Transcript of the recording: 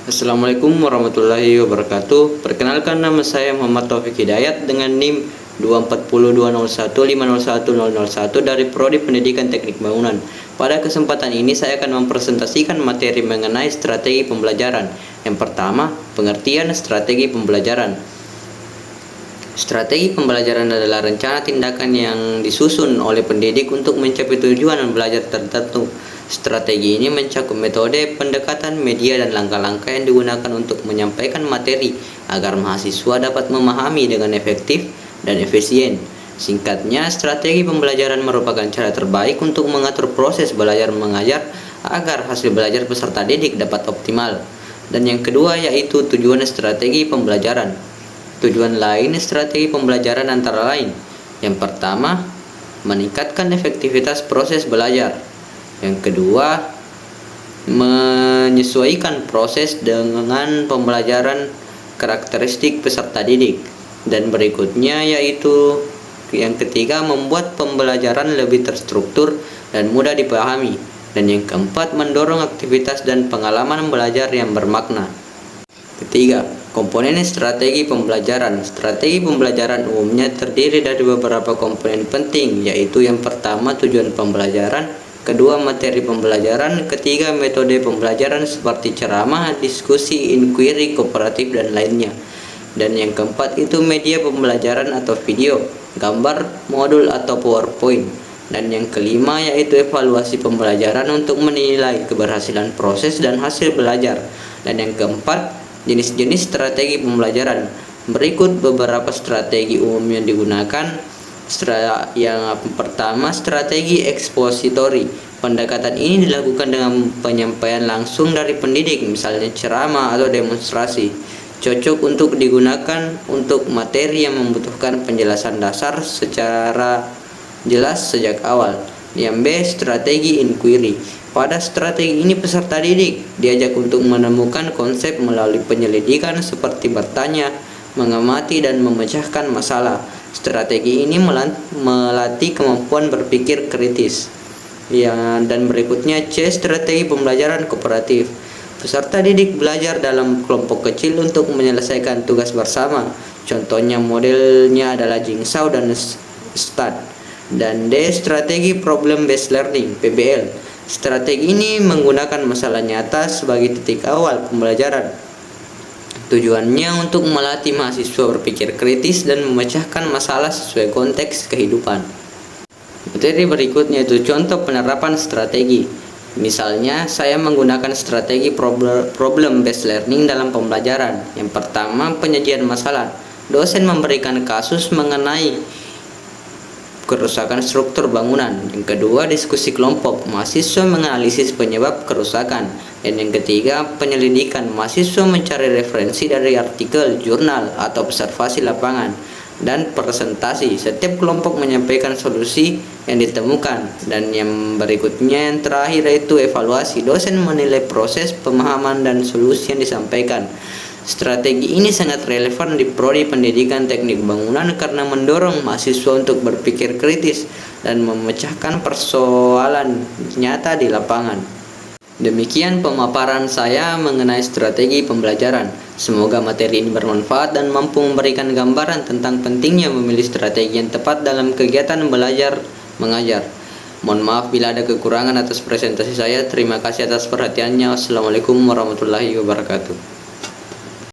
Assalamualaikum warahmatullahi wabarakatuh. Perkenalkan, nama saya Muhammad Taufik Hidayat dengan NIM 2402015010001 dari Prodi Pendidikan Teknik Bangunan. Pada kesempatan ini saya akan mempresentasikan materi mengenai strategi pembelajaran. Yang pertama, pengertian strategi pembelajaran. Strategi pembelajaran adalah rencana tindakan yang disusun oleh pendidik untuk mencapai tujuan belajar tertentu. Strategi ini mencakup metode, pendekatan, media, dan langkah-langkah yang digunakan untuk menyampaikan materi agar mahasiswa dapat memahami dengan efektif dan efisien. Singkatnya, strategi pembelajaran merupakan cara terbaik untuk mengatur proses belajar mengajar agar hasil belajar peserta didik dapat optimal. Dan yang kedua yaitu tujuan strategi pembelajaran. Tujuan lain strategi pembelajaran antara lain: yang pertama, meningkatkan efektivitas proses belajar. Yang kedua, menyesuaikan proses dengan pembelajaran karakteristik peserta didik. Dan berikutnya yaitu yang ketiga, membuat pembelajaran lebih terstruktur dan mudah dipahami. Dan yang keempat, mendorong aktivitas dan pengalaman belajar yang bermakna. Ketiga, komponen strategi pembelajaran. Strategi pembelajaran umumnya terdiri dari beberapa komponen penting, yaitu yang pertama, tujuan pembelajaran, kedua, materi pembelajaran, ketiga, metode pembelajaran seperti ceramah, diskusi, inquiry, kooperatif, dan lainnya. Dan yang keempat itu media pembelajaran atau video, gambar, modul, atau PowerPoint. Dan yang kelima yaitu evaluasi pembelajaran untuk menilai keberhasilan proses dan hasil belajar. Dan yang keempat, jenis-jenis strategi pembelajaran. Berikut beberapa strategi umum yang digunakan. Yang pertama, strategi ekspositori. Pendekatan ini dilakukan dengan penyampaian langsung dari pendidik, misalnya ceramah atau demonstrasi. Cocok untuk digunakan untuk materi yang membutuhkan penjelasan dasar secara jelas sejak awal. Yang B, strategi inquiry. Pada strategi ini peserta didik diajak untuk menemukan konsep melalui penyelidikan seperti bertanya, mengamati, dan memecahkan masalah. Strategi ini melatih kemampuan berpikir kritis. Dan berikutnya C, strategi pembelajaran kooperatif. Peserta didik belajar dalam kelompok kecil untuk menyelesaikan tugas bersama. Contohnya modelnya adalah Jigsaw dan STAD. Dan D, strategi problem based learning (PBL). Strategi ini menggunakan masalah nyata sebagai titik awal pembelajaran. Tujuannya untuk melatih mahasiswa berpikir kritis dan memecahkan masalah sesuai konteks kehidupan. Materi berikutnya itu contoh penerapan strategi. Misalnya, saya menggunakan strategi problem based learning dalam pembelajaran. Yang pertama, penyajian masalah. Dosen memberikan kasus mengenai kerusakan struktur bangunan. Yang kedua, diskusi kelompok. Mahasiswa menganalisis penyebab kerusakan. Dan yang ketiga, penyelidikan. Mahasiswa mencari referensi dari artikel, jurnal, atau observasi lapangan. Dan presentasi. Setiap kelompok menyampaikan solusi yang ditemukan. Dan yang berikutnya, yang terakhir, yaitu evaluasi. Dosen menilai proses, pemahaman, dan solusi yang disampaikan. Strategi ini sangat relevan di Prodi Pendidikan Teknik Bangunan karena mendorong mahasiswa untuk berpikir kritis dan memecahkan persoalan nyata di lapangan. Demikian pemaparan saya mengenai strategi pembelajaran. Semoga materi ini bermanfaat dan mampu memberikan gambaran tentang pentingnya memilih strategi yang tepat dalam kegiatan belajar mengajar. Mohon maaf bila ada kekurangan atas presentasi saya. Terima kasih atas perhatiannya. Wassalamualaikum warahmatullahi wabarakatuh.